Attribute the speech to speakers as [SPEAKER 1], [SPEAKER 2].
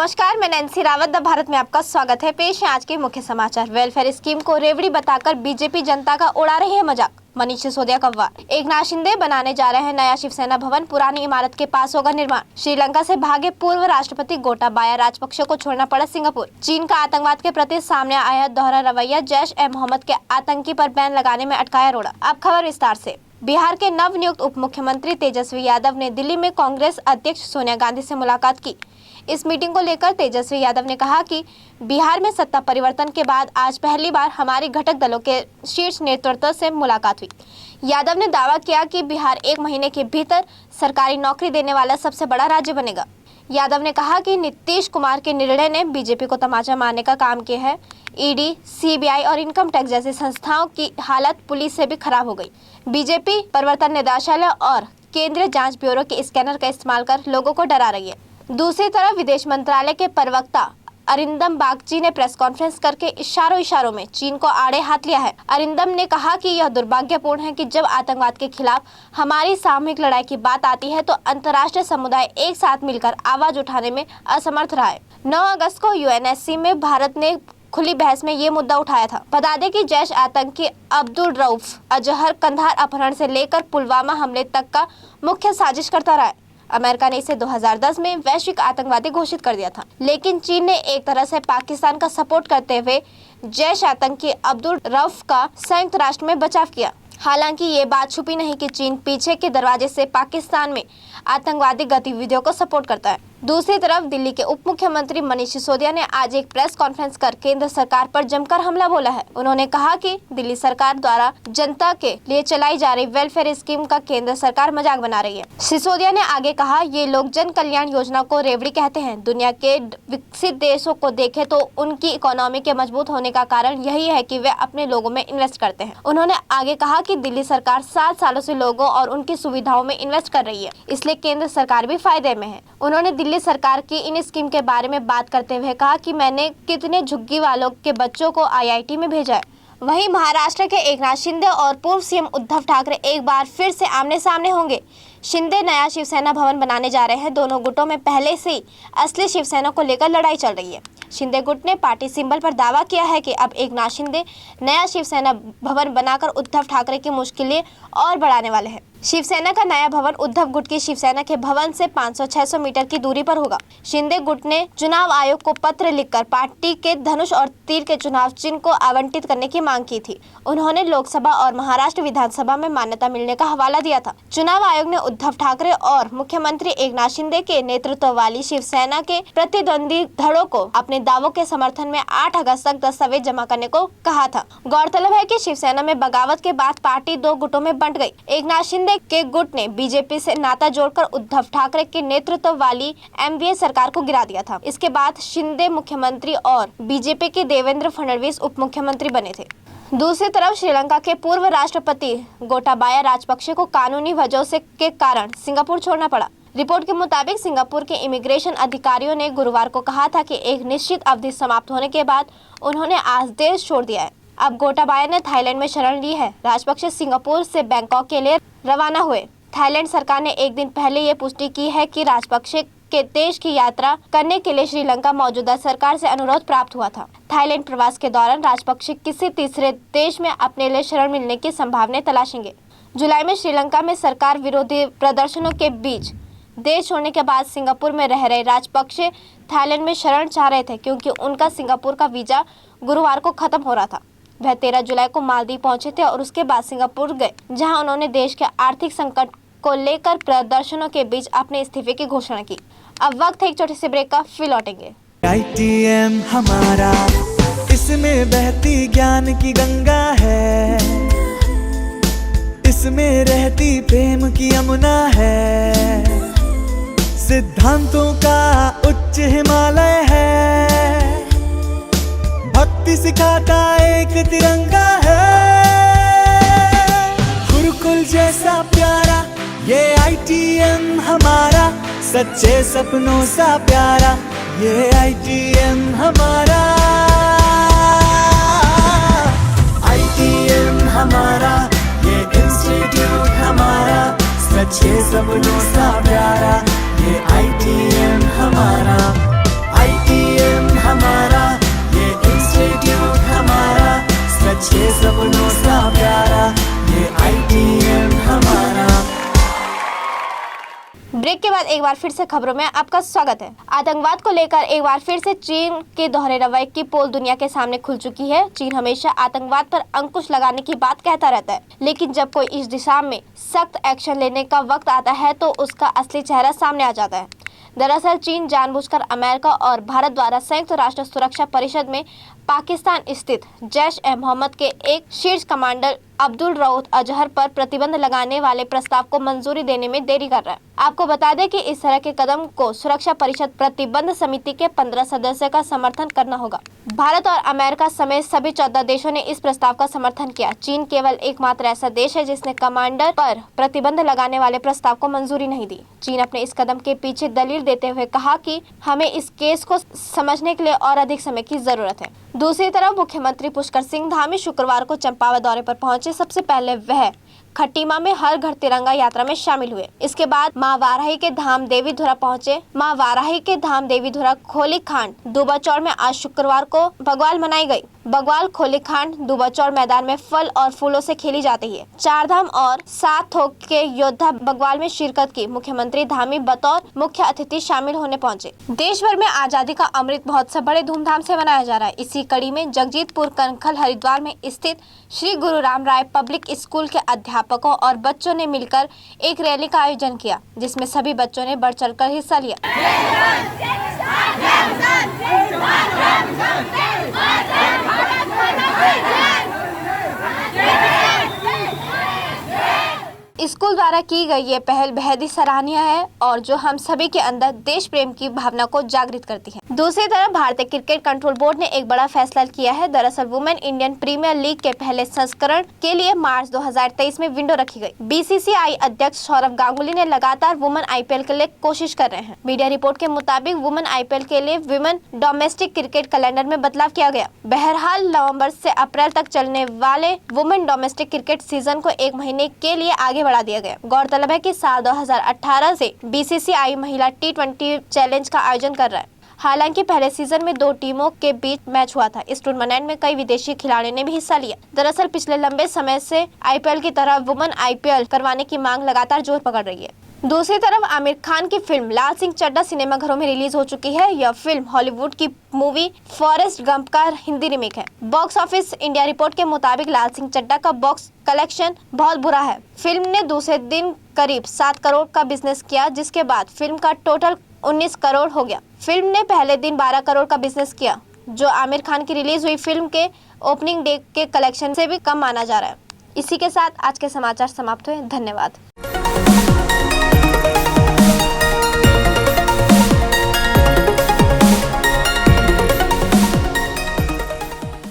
[SPEAKER 1] नमस्कार, मैं Nancy Rawat the Bharat में आपका स्वागत है। पेश है आज के मुख्य समाचार। वेलफेयर स्कीम को रेवड़ी बताकर बीजेपी जनता का उड़ा रही है मजाक। मनीष सिसोदिया का वार। एकनाथ शिंदे बनाने जा रहे हैं नया शिवसेना भवन। पुरानी इमारत के पास होगा निर्माण। श्रीलंका से भागे पूर्व राष्ट्रपति गोटाबाया राजपक्षे को छोड़ना पड़ा सिंगापुर। चीन का आतंकवाद के प्रति सामने आया दोहरा रवैया। जैश-ए-मोहम्मद के आतंकी पर बैन लगाने में अटकाया रोड़ा। अब खबर विस्तार से। बिहार के नव नियुक्त उप मुख्यमंत्री तेजस्वी यादव ने दिल्ली में कांग्रेस अध्यक्ष सोनिया गांधी से मुलाकात की। इस मीटिंग को लेकर तेजस्वी यादव ने कहा कि बिहार में सत्ता परिवर्तन के बाद आज पहली बार हमारी घटक दलों के शीर्ष नेतृत्व से मुलाकात हुई। यादव ने दावा किया कि बिहार 1 महीने के भीतर सरकारी नौकरी देने वाला सबसे बड़ा राज्य बनेगा। यादव ने कहा कि नीतीश कुमार के निर्णय ने बीजेपी को तमाचा मारने का काम किया है। ईडी, सीबीआई और इनकम टैक्स जैसी संस्थाओं की हालत पुलिस से भी खराब हो गई। बीजेपी प्रवर्तन निदेशालय और केंद्रीय जांच ब्यूरो के स्कैनर का इस्तेमाल कर लोगों को डरा रही है। दूसरी तरफ विदेश मंत्रालय के प्रवक्ता अरिंदम बागची ने प्रेस कॉन्फ्रेंस करके इशारों में चीन को आड़े हाथ लिया है। अरिंदम ने कहा कि यह दुर्भाग्यपूर्ण है कि जब आतंकवाद के खिलाफ हमारी सामूहिक लड़ाई की बात आती है तो अंतर्राष्ट्रीय समुदाय एक साथ मिलकर आवाज उठाने में असमर्थ रहा है। 9 अगस्त को यूएनएससी में भारत ने खुली बहस में ये मुद्दा उठाया था। बता दें कि जैश आतंकी अब्दुल रऊफ अजहर कंधार अपहरण से लेकर पुलवामा हमले तक का मुख्य साजिश करता रहा है। अमेरिका ने इसे 2010 में वैश्विक आतंकवादी घोषित कर दिया था, लेकिन चीन ने एक तरह से पाकिस्तान का सपोर्ट करते हुए जैश आतंकी अब्दुल रऊफ का संयुक्त राष्ट्र में बचाव किया। हालांकि ये बात छुपी नहीं कि चीन पीछे के दरवाजे से पाकिस्तान में आतंकवादी गतिविधियों को सपोर्ट करता है। दूसरी तरफ दिल्ली के उप मुख्यमंत्री मनीष सिसोदिया ने आज एक प्रेस कॉन्फ्रेंस कर केंद्र सरकार पर जमकर हमला बोला है। उन्होंने कहा कि दिल्ली सरकार द्वारा जनता के लिए चलाई जा रही वेलफेयर स्कीम का केंद्र सरकार मजाक बना रही है। सिसोदिया ने आगे कहा, ये लोग जन कल्याण योजना को रेवड़ी कहते हैं। दुनिया के विकसित देशों को देखें तो उनकी इकोनॉमी के मजबूत होने का कारण यही है कि वे अपने लोगों में इन्वेस्ट करते हैं। उन्होंने आगे कहा कि दिल्ली सरकार 7 सालों से लोगों और उनकी सुविधाओं में इन्वेस्ट कर रही है, इसलिए केंद्र सरकार भी फायदे में है। उन्होंने दिल्ली सरकार की इन स्कीम के बारे में बात करते हुए कहा कि मैंने कितने झुग्गी वालों के बच्चों को आईआईटी में भेजा है। वहीं महाराष्ट्र के एकनाथ शिंदे और पूर्व सीएम उद्धव ठाकरे एक बार फिर से आमने सामने होंगे। शिंदे नया शिवसेना भवन बनाने जा रहे हैं। दोनों गुटों में पहले से ही असली शिवसेना को लेकर लड़ाई चल रही है। शिंदे गुट ने पार्टी सिंबल पर दावा किया है कि अब एकनाथ शिंदे नया शिवसेना भवन बनाकर उद्धव ठाकरे की मुश्किलें और बढ़ाने वाले हैं। शिवसेना का नया भवन उद्धव गुट की शिवसेना के भवन से 500-600 मीटर की दूरी पर होगा। शिंदे गुट ने चुनाव आयोग को पत्र लिखकर पार्टी के धनुष और तीर के चुनाव चिन्ह को आवंटित करने की मांग की थी। उन्होंने लोकसभा और महाराष्ट्र विधानसभा में मान्यता मिलने का हवाला दिया था। चुनाव आयोग ने उद्धव ठाकरे और मुख्यमंत्री एकनाथ शिंदे के नेतृत्व वाली शिवसेना के प्रतिद्वंदी धड़ों को अपने दावों के समर्थन में 8 अगस्त तक दस्तावेज जमा करने को कहा था। गौरतलब है कि शिवसेना में बगावत के बाद पार्टी 2 गुटों में बंट गई। एकनाथ शिंदे के गुट ने बीजेपी से नाता जोड़कर उद्धव ठाकरे के नेतृत्व वाली एमवीए सरकार को गिरा दिया था। इसके बाद शिंदे मुख्यमंत्री और बीजेपी के देवेंद्र फडणवीस उप मुख्यमंत्री बने थे। दूसरी तरफ श्रीलंका के पूर्व राष्ट्रपति गोटाबाया राजपक्षे को कानूनी वजहों से के कारण सिंगापुर छोड़ना पड़ा। रिपोर्ट के मुताबिक सिंगापुर के इमिग्रेशन अधिकारियों ने गुरुवार को कहा था कि एक निश्चित अवधि समाप्त होने के बाद उन्होंने आज देश छोड़ दिया है। अब गोटाबाया ने थाईलैंड में शरण ली है। राजपक्षे सिंगापुर से बैंकॉक के लिए रवाना हुए। थाईलैंड सरकार ने एक दिन पहले ये पुष्टि की है कि राजपक्षे के देश की यात्रा करने के लिए श्रीलंका मौजूदा सरकार से अनुरोध प्राप्त हुआ था। थाईलैंड प्रवास के दौरान राजपक्षे किसी तीसरे देश में अपने लिए शरण मिलने की संभावना तलाशेंगे। जुलाई में श्रीलंका में सरकार विरोधी प्रदर्शनों के बीच देश छोड़ने के बाद सिंगापुर में रह रहे राजपक्षे थाईलैंड में शरण चाह रहे थे, क्योंकि उनका सिंगापुर का वीजा गुरुवार को खत्म हो रहा था। वह 13 जुलाई को मालदीव पहुंचे थे और उसके बाद सिंगापुर गए, जहां उन्होंने देश के आर्थिक संकट को लेकर प्रदर्शनों के बीच अपने इस्तीफे की घोषणा की। अब वक्त है एक छोटे से ब्रेक का, फिर लौटेंगे।
[SPEAKER 2] ITM हमारा, इसमें बहती ज्ञान की गंगा है, इसमें रहती प्रेम की यमुना है, सिद्धांतों का उच्च हिमालय है, भक्ति सिखाता एक तिरंगा है, गुरुकुल जैसा प्यारा ये ITM हमारा, सच्चे सपनों सा प्यारा ये ITM हमारा, ITM हमारा, ये इंस्टीट्यूट हमारा, सच्चे सपनों सा प्यारा ये ITM हमारा, सपनों सा प्यारा, ये ITM हमारा।
[SPEAKER 1] ब्रेक के बाद एक बार फिर से खबरों में आपका स्वागत है। आतंकवाद को लेकर एक बार फिर से चीन के दोहरे रवैये की पोल दुनिया के सामने खुल चुकी है। चीन हमेशा आतंकवाद पर अंकुश लगाने की बात कहता रहता है, लेकिन जब कोई इस दिशा में सख्त एक्शन लेने का वक्त आता है तो उसका असली चेहरा सामने आ जाता है। दरअसल चीन जानबूझकर अमेरिका और भारत द्वारा संयुक्त राष्ट्र सुरक्षा परिषद में पाकिस्तान स्थित जैश-ए-मोहम्मद के एक शीर्ष कमांडर अब्दुल रऊफ अजहर पर प्रतिबंध लगाने वाले प्रस्ताव को मंजूरी देने में देरी कर रहा है। आपको बता दें कि इस तरह के कदम को सुरक्षा परिषद प्रतिबंध समिति के 15 सदस्यों का समर्थन करना होगा। भारत और अमेरिका समेत सभी 14 देशों ने इस प्रस्ताव का समर्थन किया। चीन केवल एकमात्र ऐसा देश है जिसने कमांडर पर प्रतिबंध लगाने वाले प्रस्ताव को मंजूरी नहीं दी। चीन अपने इस कदम के पीछे दलील देते हुए कहा कि हमें इस केस को समझने के लिए और अधिक समय की जरूरत है। दूसरी तरफ मुख्यमंत्री पुष्कर सिंह धामी शुक्रवार को चंपावत दौरे पर पहुंचे। सबसे पहले वह खटीमा में हर घर तिरंगा यात्रा में शामिल हुए। इसके बाद मां वाराही के धाम देवी धुरा पहुंचे। मां वाराही के धाम देवी धुरा खोलीखांड दुबाचौड़ में आज शुक्रवार को बग्वाल मनाई गई। बग्वाल खोलीखांड दुबाचौड़ मैदान में फल और फूलों से खेली जाती है। 4 धाम और 7 थोक के योद्धा बग्वाल में शिरकत की। मुख्यमंत्री धामी बतौर मुख्य अतिथि शामिल होने पहुंचे। देश भर में आजादी का अमृत महोत्सव बड़े धूमधाम से मनाया जा रहा है। इसी कड़ी में जगजीतपुर कनखल हरिद्वार में स्थित श्री गुरु राम राय पब्लिक स्कूल के अध्यापकों और बच्चों ने मिलकर एक रैली का आयोजन किया, जिसमें सभी बच्चों ने बढ़ चढ़कर हिस्सा लिया। स्कूल द्वारा की गई ये पहल बेहद ही सराहनीय है और जो हम सभी के अंदर देश प्रेम की भावना को जागृत करती है। दूसरी तरफ भारतीय क्रिकेट कंट्रोल बोर्ड ने एक बड़ा फैसला किया है। दरअसल वुमेन इंडियन प्रीमियर लीग के पहले संस्करण के लिए मार्च 2023 में विंडो रखी गई। BCCI अध्यक्ष सौरव गांगुली ने लगातार वुमेन IPL के लिए कोशिश कर रहे हैं। मीडिया रिपोर्ट के मुताबिक वुमेन IPL के लिए वुमेन डोमेस्टिक क्रिकेट कैलेंडर में बदलाव किया गया। बहरहाल नवंबर से अप्रैल तक चलने वाले वुमेन डोमेस्टिक क्रिकेट सीजन को 1 महीने के लिए आगे बढ़ा दिया गया। गौरतलब है कि साल 2018 से BCCI महिला T20 चैलेंज का आयोजन कर रहा है। हालांकि पहले सीजन में 2 टीमों के बीच मैच हुआ था। इस टूर्नामेंट में कई विदेशी खिलाड़ियों ने भी हिस्सा लिया। दरअसल पिछले लंबे समय से IPL की तरह वुमेन IPL करवाने की मांग लगातार जोर पकड़ रही है। दूसरी तरफ आमिर खान की फिल्म लाल सिंह चड्ढा सिनेमाघरों में रिलीज हो चुकी है। यह फिल्म हॉलीवुड की मूवी फॉरेस्ट गंप का हिंदी रीमेक है। बॉक्स ऑफिस इंडिया रिपोर्ट के मुताबिक लाल सिंह चड्ढा का बॉक्स कलेक्शन बहुत बुरा है। फिल्म ने दूसरे दिन करीब 7 करोड़ का बिजनेस किया, जिसके बाद फिल्म का टोटल 19 करोड़ हो गया। फिल्म ने पहले दिन 12 करोड़ का बिजनेस किया, जो आमिर खान की रिलीज हुई फिल्म के ओपनिंग डे के कलेक्शन से भी कम माना जा रहा है। इसी के साथ आज के समाचार समाप्त हुए। धन्यवाद।